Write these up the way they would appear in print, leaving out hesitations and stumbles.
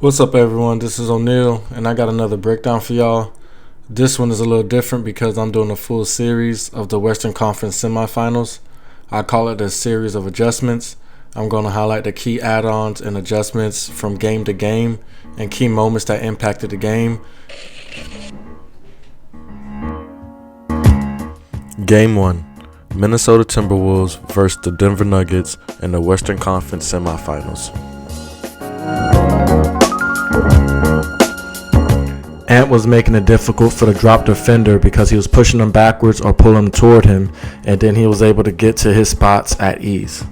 What's up, everyone? This is O'Neal, and I got another breakdown for y'all. This one is a little different because I'm doing a full series of the Western Conference Semifinals. I call it a series of adjustments. I'm going to highlight the key add-ons and adjustments from game to game and key moments that impacted the game. Game 1. Minnesota Timberwolves versus the Denver Nuggets in the Western Conference Semifinals. Ant was making it difficult for the drop defender because he was pushing him backwards or pulling him toward him, and then he was able to get to his spots at ease.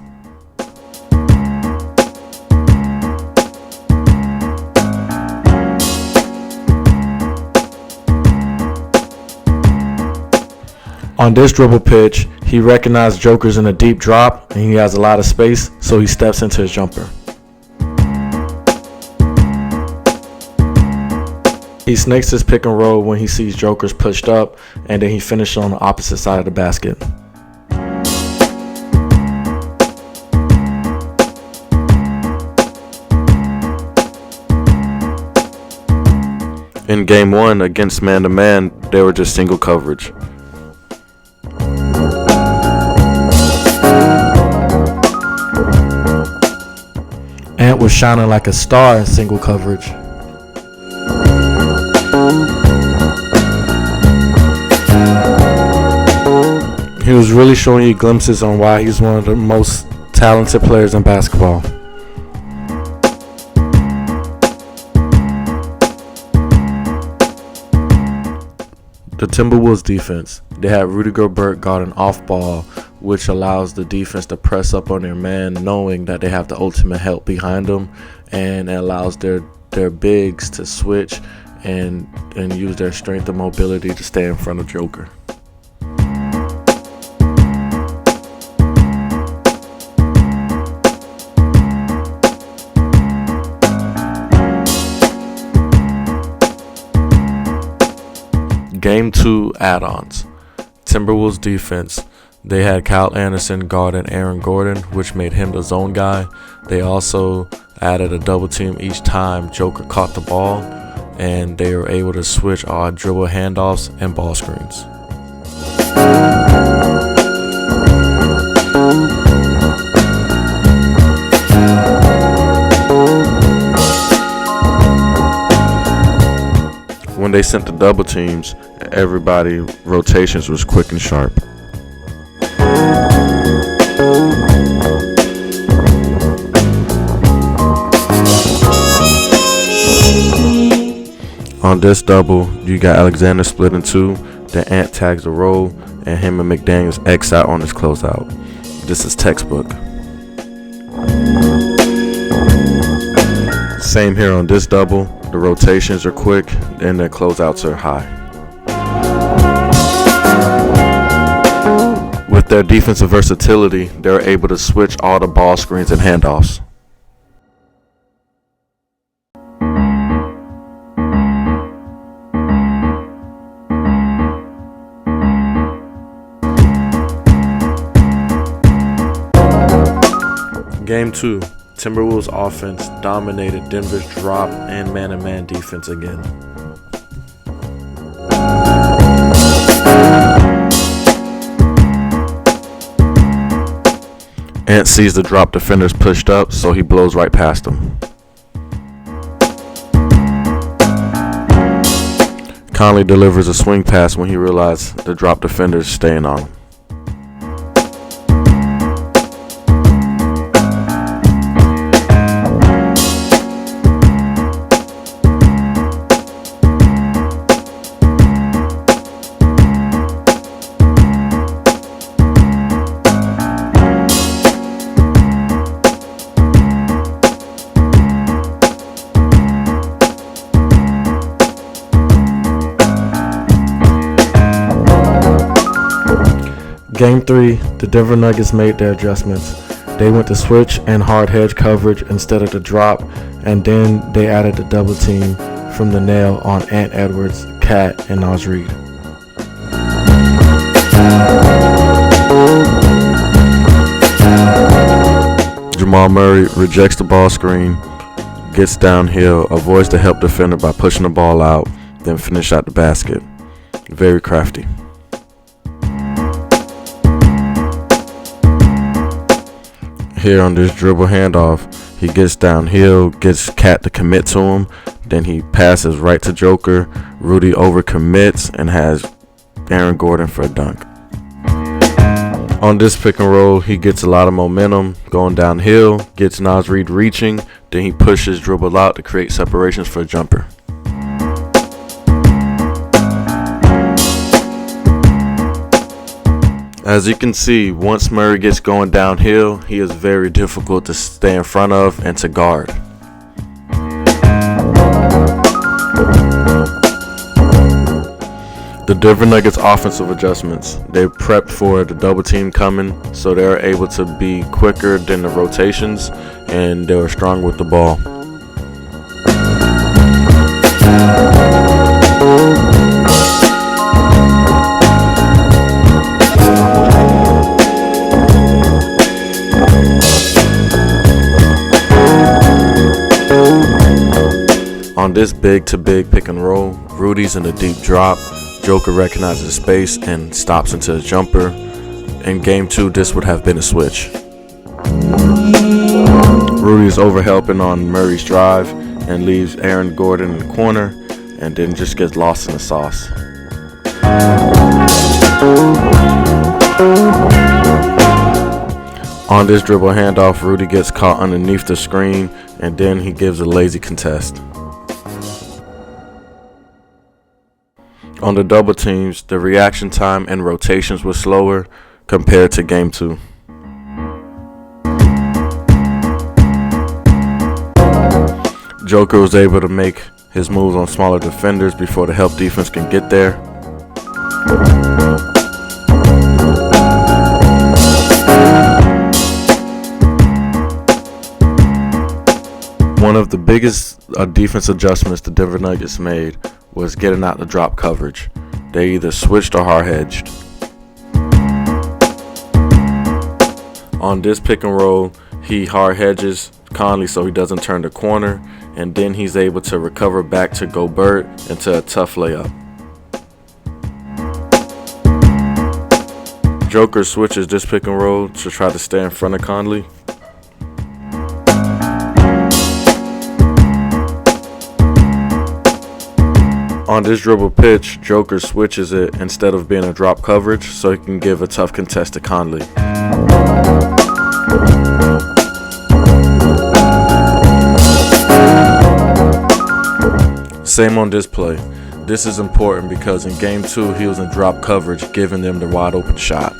On this dribble pitch, he recognized Joker's in a deep drop and he has a lot of space, so he steps into his jumper. He snakes his pick and roll when he sees Joker's pushed up, and then he finishes on the opposite side of the basket. In Game 1 against man-to-man, they were just single coverage. Ant was shining like a star in single coverage. He was really showing you glimpses on why he's one of the most talented players in basketball. The Timberwolves defense. They had Rudy Gobert guarding off ball, which allows the defense to press up on their man, knowing that they have the ultimate help behind them, and it allows their bigs to switch and use their strength and mobility to stay in front of Joker. Game 2 add-ons. Timberwolves defense. They had Kyle Anderson guarding Aaron Gordon, which made him the zone guy. They also added a double team each time Joker caught the ball, and they were able to switch on dribble handoffs and ball screens. When they sent the double teams, everybody rotations was quick and sharp. On this double, you got Alexander split in two, then Ant tags the roll, and him and McDaniels X out on his closeout. This is textbook. Same here on this double. The rotations are quick and their closeouts are high. With their defensive versatility, they're able to switch all the ball screens and handoffs. Game 2. Timberwolves offense dominated Denver's drop and man-to-man defense again. Ant sees the drop defenders pushed up, so he blows right past them. Conley delivers a swing pass when he realizes the drop defenders staying on him. Game 3, the Denver Nuggets made their adjustments. They went to switch and hard hedge coverage instead of the drop, and then they added the double team from the nail on Ant Edwards, Cat, and Naz Reid. Jamal Murray rejects the ball screen, gets downhill, avoids the help defender by pushing the ball out, then finish out the basket. Very crafty. Here on this dribble handoff, he gets downhill, gets Cat to commit to him, then he passes right to Joker. Rudy overcommits and has Aaron Gordon for a dunk. On this pick and roll, he gets a lot of momentum going downhill, gets Naz Reid reaching, then he pushes dribble out to create separations for a jumper. As you can see, once Murray gets going downhill, he is very difficult to stay in front of and to guard. The Denver Nuggets offensive adjustments. They prepped for the double team coming, so they're able to be quicker than the rotations, and they were strong with the ball. On this big-to-big pick and roll, Rudy's in a deep drop. Joker recognizes space and stops into a jumper. In game 2, this would have been a switch. Rudy is overhelping on Murray's drive and leaves Aaron Gordon in the corner, and then just gets lost in the sauce. On this dribble handoff, Rudy gets caught underneath the screen, and then he gives a lazy contest. On the double teams, the reaction time and rotations were slower compared to game 2. Joker was able to make his moves on smaller defenders before the help defense can get there. One of the biggest defense adjustments the Denver Nuggets made was getting out the drop coverage. They either switched or hard hedged. On this pick and roll, he hard hedges Conley so he doesn't turn the corner, and then he's able to recover back to Gobert into a tough layup. Joker switches this pick and roll to try to stay in front of Conley. On this dribble pitch, Joker switches it instead of being a drop coverage so he can give a tough contest to Conley. Same on this play. This is important because in game 2 he was in drop coverage, giving them the wide open shot.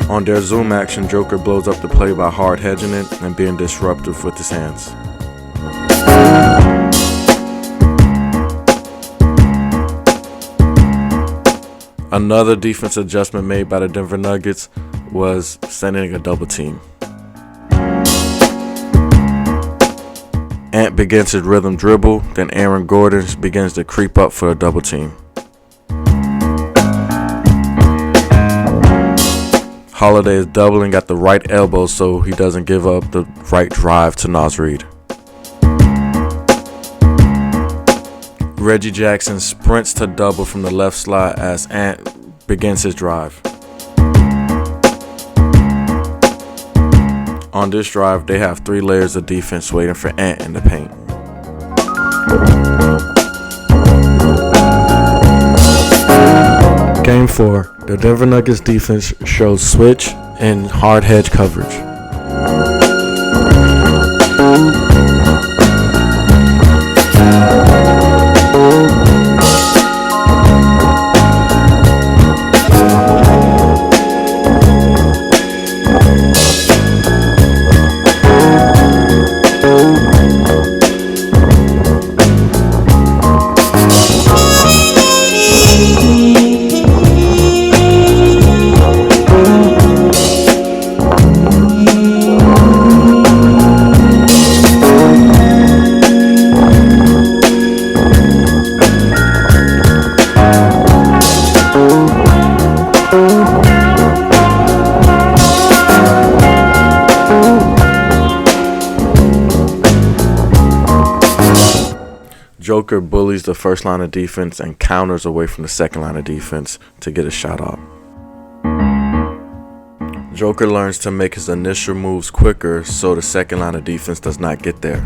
On their zoom action, Joker blows up the play by hard hedging it and being disruptive with his hands. Another defense adjustment made by the Denver Nuggets was sending a double team. Ant begins his rhythm dribble, then Aaron Gordon begins to creep up for a double team. Holiday is doubling at the right elbow so he doesn't give up the right drive to Naz Reid. Reggie Jackson sprints to double from the left slot as Ant begins his drive. On this drive, they have 3 layers of defense waiting for Ant in the paint. Game 4, the Denver Nuggets defense shows switch and hard hedge coverage. Joker bullies the first line of defense and counters away from the second line of defense to get a shot off. Joker learns to make his initial moves quicker so the second line of defense does not get there.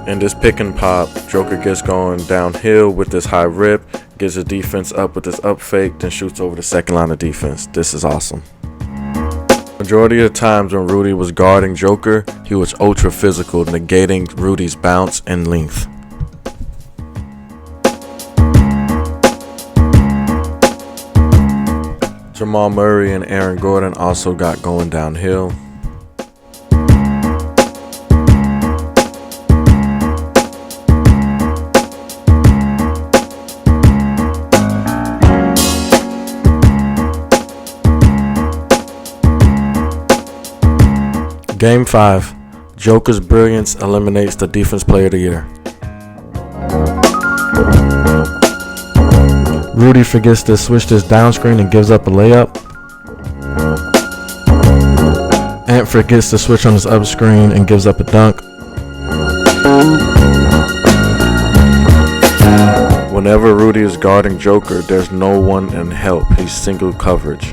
In this pick and pop, Joker gets going downhill with this high rip, gets his defense up with this up fake, then shoots over the second line of defense. This is awesome. Majority of the times when Rudy was guarding Joker, he was ultra physical, negating Rudy's bounce and length. Jamal Murray and Aaron Gordon also got going downhill. Game 5. Joker's brilliance eliminates the Defense Player of the Year. Rudy forgets to switch this down screen and gives up a layup. Ant forgets to switch on his up screen and gives up a dunk. Whenever Rudy is guarding Joker, there's no one in help. He's single coverage.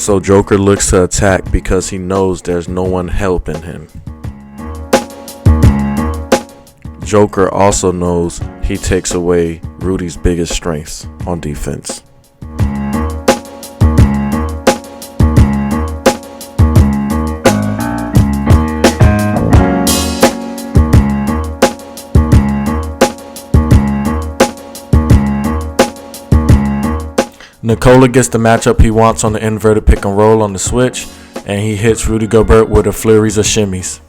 So Joker looks to attack because he knows there's no one helping him. Joker also knows he takes away Rudy's biggest strengths on defense. Nikola gets the matchup he wants on the inverted pick and roll on the switch, and he hits Rudy Gobert with a flurries of shimmies.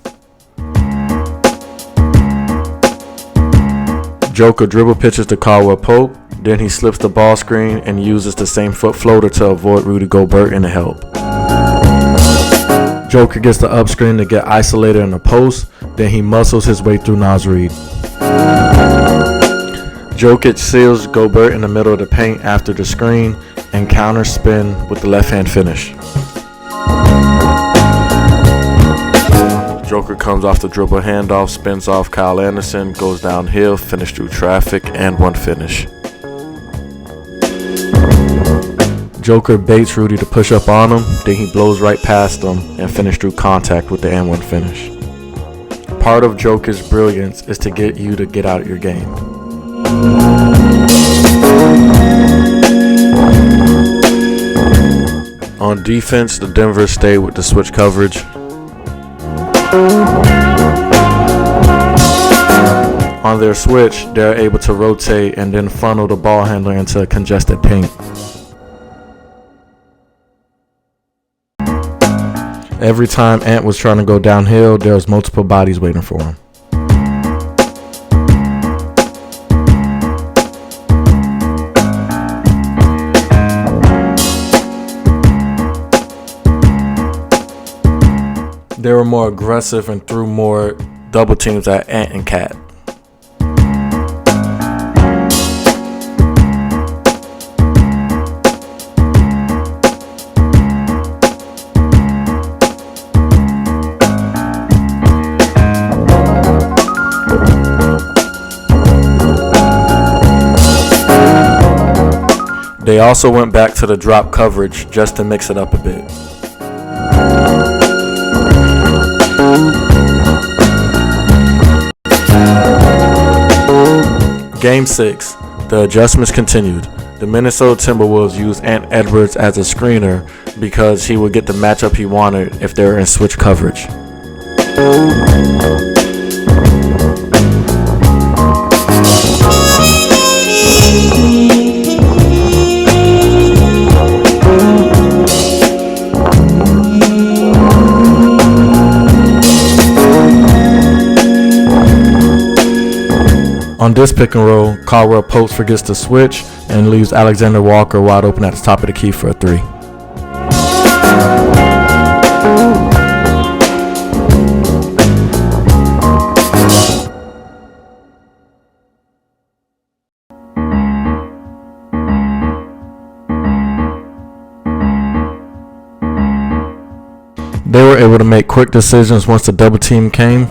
Joker dribble pitches to Caldwell Pope, then he slips the ball screen and uses the same foot floater to avoid Rudy Gobert in the help. Joker gets the up screen to get isolated in the post, then he muscles his way through Naz Reid. Jokic seals Gobert in the middle of the paint after the screen and counter spin with the left-hand finish. Joker comes off the dribble handoff, spins off Kyle Anderson, goes downhill, finish through traffic, and one finish. Joker baits Rudy to push up on him, then he blows right past him and finish through contact with the and one finish. Part of Joker's brilliance is to get you to get out of your game. On defense, the Denver stayed with the switch coverage. On their switch, they're able to rotate and then funnel the ball handler into congested paint. Every time Ant was trying to go downhill, there was multiple bodies waiting for him. They were more aggressive and threw more double teams at Ant and Cat. They also went back to the drop coverage just to mix it up a bit. Game 6. The adjustments continued. The Minnesota Timberwolves used Ant Edwards as a screener because he would get the matchup he wanted if they were in switch coverage. On this pick and roll, Caldwell Pope forgets to switch and leaves Alexander Walker wide open at the top of the key for a three. They were able to make quick decisions once the double team came.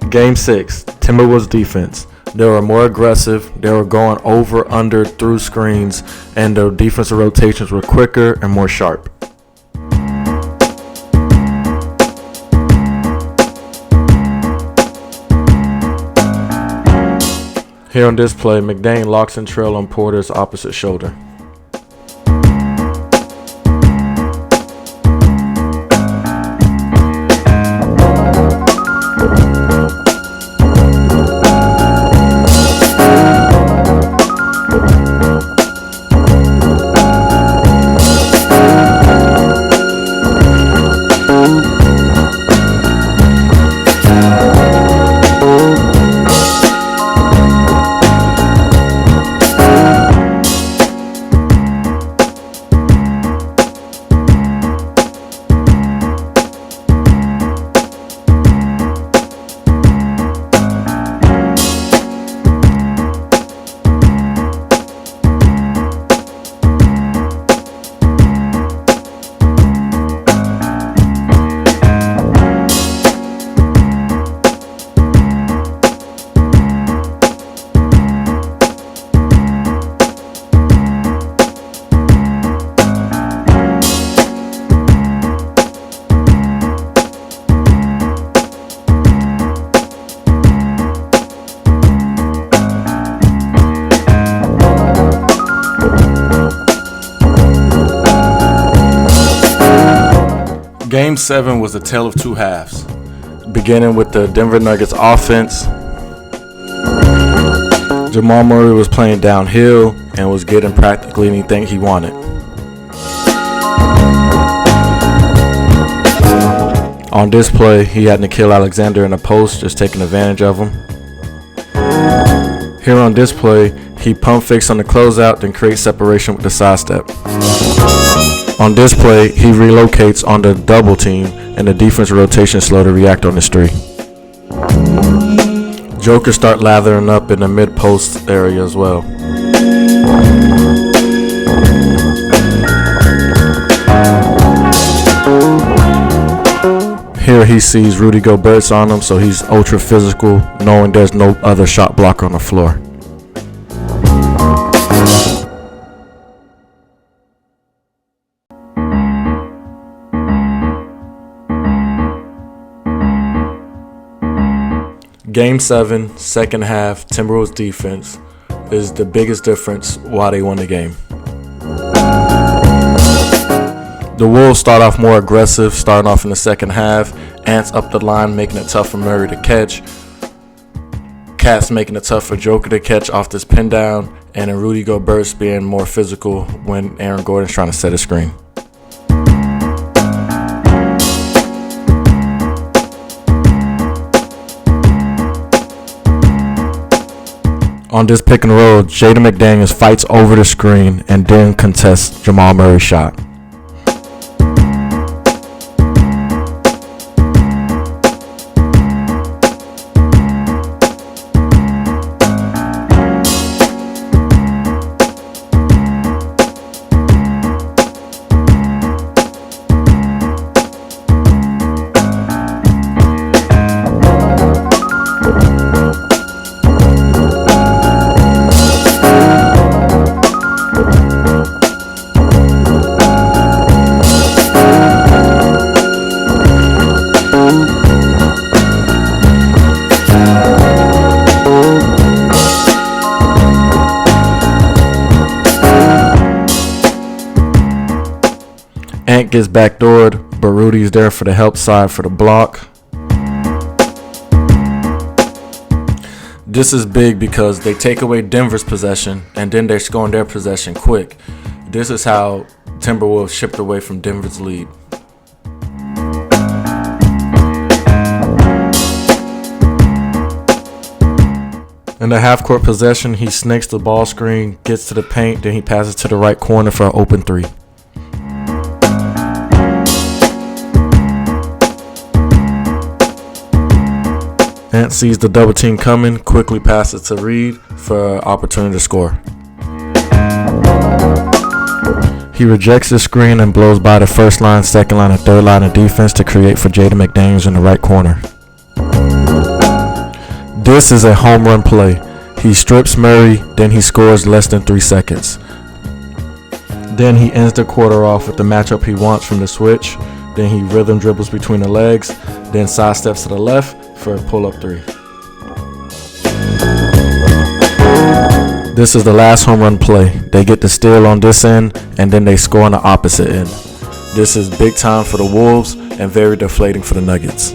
Game 6, Timberwolves defense. They were more aggressive. They were going over, under, through screens, and their defensive rotations were quicker and more sharp. Here on this play, McDane locks and trail on Porter's opposite shoulder. Game 7 was a tale of two halves, beginning with the Denver Nuggets offense. Jamal Murray was playing downhill and was getting practically anything he wanted. On this play, he had Nikola Alexander in the post, just taking advantage of him. Here on this play, he pump fakes on the closeout, then creates separation with the sidestep. On this play, he relocates on the double team, and the defense rotation slow to react on this three. Jokic start lathering up in the mid-post area as well. Here he sees Rudy Gobert's on him, so he's ultra physical, knowing there's no other shot blocker on the floor. Game 7, second half, Timberwolves defense is the biggest difference why they won the game. The Wolves start off more aggressive, starting off in the second half. Ants up the line, making it tough for Murray to catch. Cats making it tough for Joker to catch off this pin down. And then Rudy Gobert's being more physical when Aaron Gordon's trying to set a screen. On this pick and roll, Jaden McDaniels fights over the screen and then contests Jamal Murray's shot. Ant gets backdoored, but Rudy's there for the help side for the block. This is big because they take away Denver's possession and then they're scoring their possession quick. This is how Timberwolves shipped away from Denver's lead. In the half-court possession, he snakes the ball screen, gets to the paint, then he passes to the right corner for an open three. Ant sees the double team coming, quickly passes to Reed for an opportunity to score. He rejects the screen and blows by the first line, second line, and third line of defense to create for Jaden McDaniels in the right corner. This is a home run play. He strips Murray, then he scores less than 3 seconds. Then he ends the quarter off with the matchup he wants from the switch. Then he rhythm dribbles between the legs, then sidesteps to the left for a pull-up three. This is the last home run play. They get the steal on this end, and then they score on the opposite end. This is big time for the Wolves and very deflating for the Nuggets.